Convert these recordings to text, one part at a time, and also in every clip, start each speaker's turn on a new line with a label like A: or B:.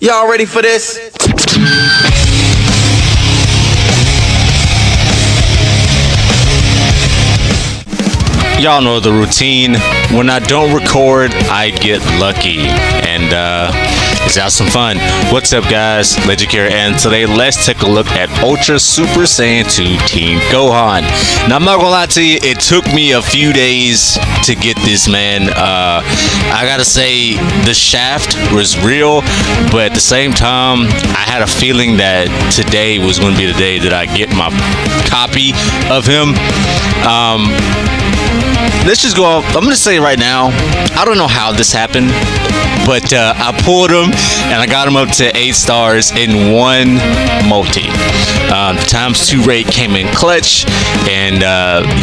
A: Y'all ready for this?
B: Y'all know the routine. When I don't record, I get lucky. And let's have some fun. What's up, guys? Legendary, and today let's take a look at Ultra Super Saiyan 2 Team Gohan. Now, I'm not gonna lie to you, it took me a few days to get this, man. I gotta say, the shaft was real, but at the same time, I had a feeling that today was gonna be the day that I get my copy of him. Let's just go off. I'm gonna say right now, I don't know how this happened, but I pulled him and I got him up to 8 stars in one multi. The ×2 rate came in clutch, and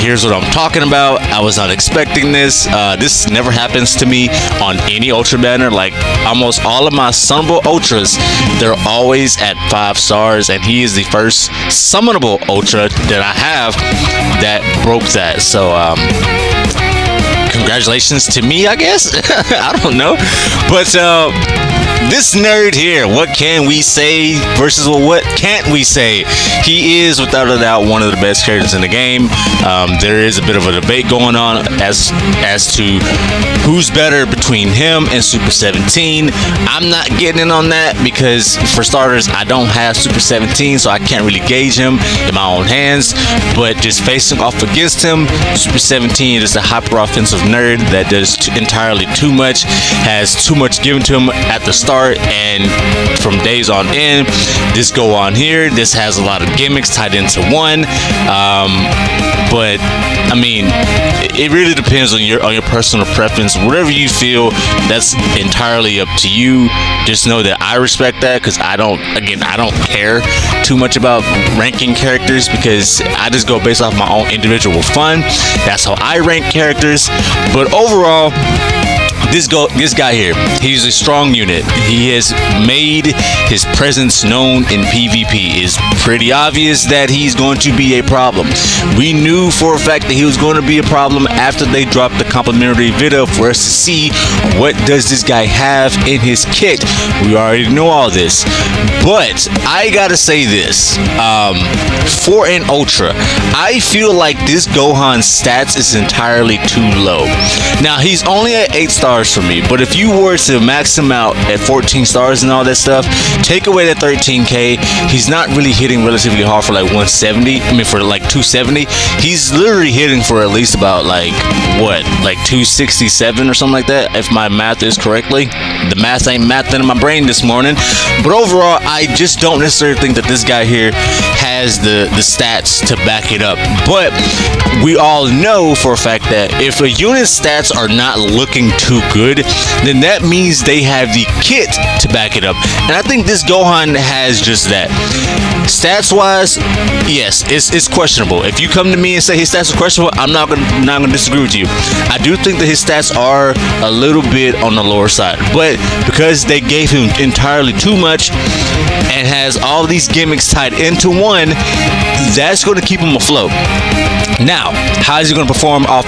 B: here's what I'm talking about. I was not expecting this. This never happens to me on any Ultra banner. Like almost all of my summonable Ultras, they're always at 5 stars, and he is the first summonable Ultra that I have that broke that. So congratulations to me, I guess. I don't know, but this nerd here, what can we say versus what can't we say? He is without a doubt one of the best characters in the game. There is a bit of a debate going on as to who's better between him and Super 17. I'm not getting in on that because, for starters, I don't have Super 17, so I can't really gauge him in my own hands. But just facing off against him, Super 17 is a hyper offensive nerd that does entirely too much, has too much given to him at the start, and from days on in, this Gohan here, this has a lot of gimmicks tied into one. But I mean, it really depends on your personal preference. Whatever you feel, that's entirely up to you. Just know that I respect that, because I don't care too much about ranking characters, because I just go based off my own individual fun. That's how I rank characters. But overall, this guy here, he's a strong unit. He has made his presence known in PvP. It's pretty obvious that he's going to be a problem. We knew for a fact that he was going to be a problem after they dropped the complimentary video for us to see what does this guy have in his kit. We already know all this, but I gotta say this, for an Ultra, I feel like this Gohan's stats is entirely too low. Now, he's only at 8 stars for me, but if you were to max him out at 14 stars and all that stuff, take away that 13k, he's not really hitting relatively hard for like 170. I mean, for like 270. He's literally hitting for at least about like 267 or something like that, if my math is correctly. The math ain't mathing in my brain this morning. But overall, I just don't necessarily think that this guy here has the stats to back it up. But we all know for a fact that if a unit's stats are not looking too good, then that means they have the kit to back it up. And I think this Gohan has just that. Stats wise, yes, it's questionable. If you come to me and say his stats are questionable, I'm not gonna disagree with you. I do think that his stats are a little bit on the lower side, but because they gave him entirely too much and has all these gimmicks tied into one, that's going to keep him afloat. Now, how is he going to perform off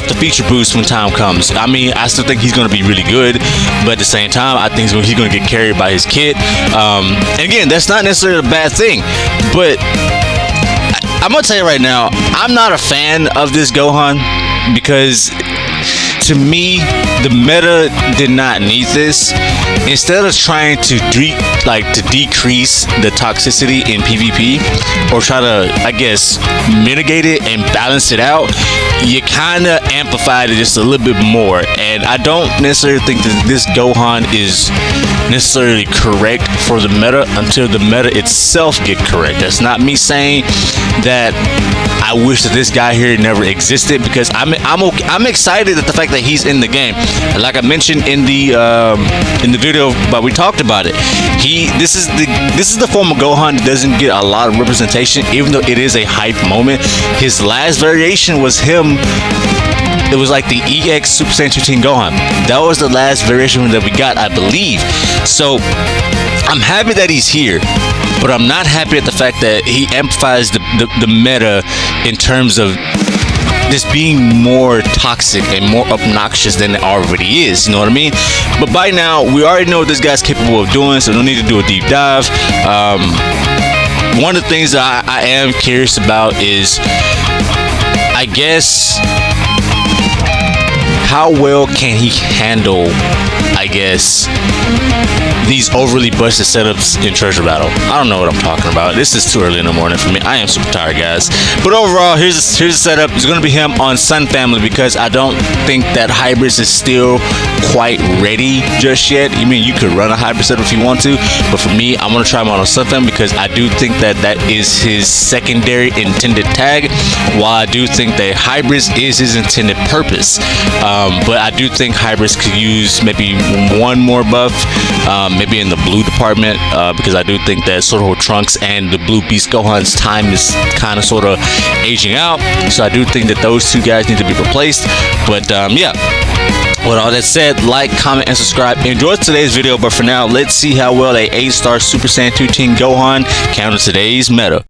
B: the feature boost when time comes? I mean, I still think he's going to be really good, but at the same time, I think he's going to get carried by his kit. And again, that's not necessarily a bad thing, but I'm going to tell you right now, I'm not a fan of this Gohan, because to me, the meta did not need this. Instead of trying to decrease the toxicity in PvP, or try to, I guess, mitigate it and balance it out, you kind of amplified it just a little bit more. And I don't necessarily think that this Gohan is necessarily correct for the meta until the meta itself get correct. That's not me saying that I wish that this guy here never existed, because I'm excited at the fact that he's in the game. Like I mentioned in the video, but we talked about it. This is the form of Gohan that doesn't get a lot of representation, even though it is a hype moment. His last variation was him. It was like the EX Super Saiyan 2 Team Gohan. That was the last variation that we got, I believe. So I'm happy that he's here, but I'm not happy at the fact that he amplifies the meta in terms of just being more toxic and more obnoxious than it already is. You know what I mean? But by now, we already know what this guy's capable of doing, so no need to do a deep dive. One of the things that I am curious about is, I guess, how well can he handle, I guess, these overly busted setups in Treasure Battle. I don't know what I'm talking about. This is too early in the morning for me. I am super tired, guys. But overall, here's the setup. It's gonna be him on Sun Family because I don't think that Hybrids is still quite ready just yet. I mean, you could run a hybrid setup if you want to, but for me, I'm gonna try him on Sun Family because I do think that that is his secondary intended tag, while I do think that Hybrids is his intended purpose. But I do think Hybrids could use maybe one more buff, maybe in the blue department, because I do think that sort of Trunks and the Blue Beast Gohan's time is kind of sort of aging out. So I do think that those two guys need to be replaced. But yeah. With all that said, like, comment, and subscribe. Enjoy today's video, but for now, let's see how well a 8-star Super Saiyan 2 Team Gohan counter today's meta.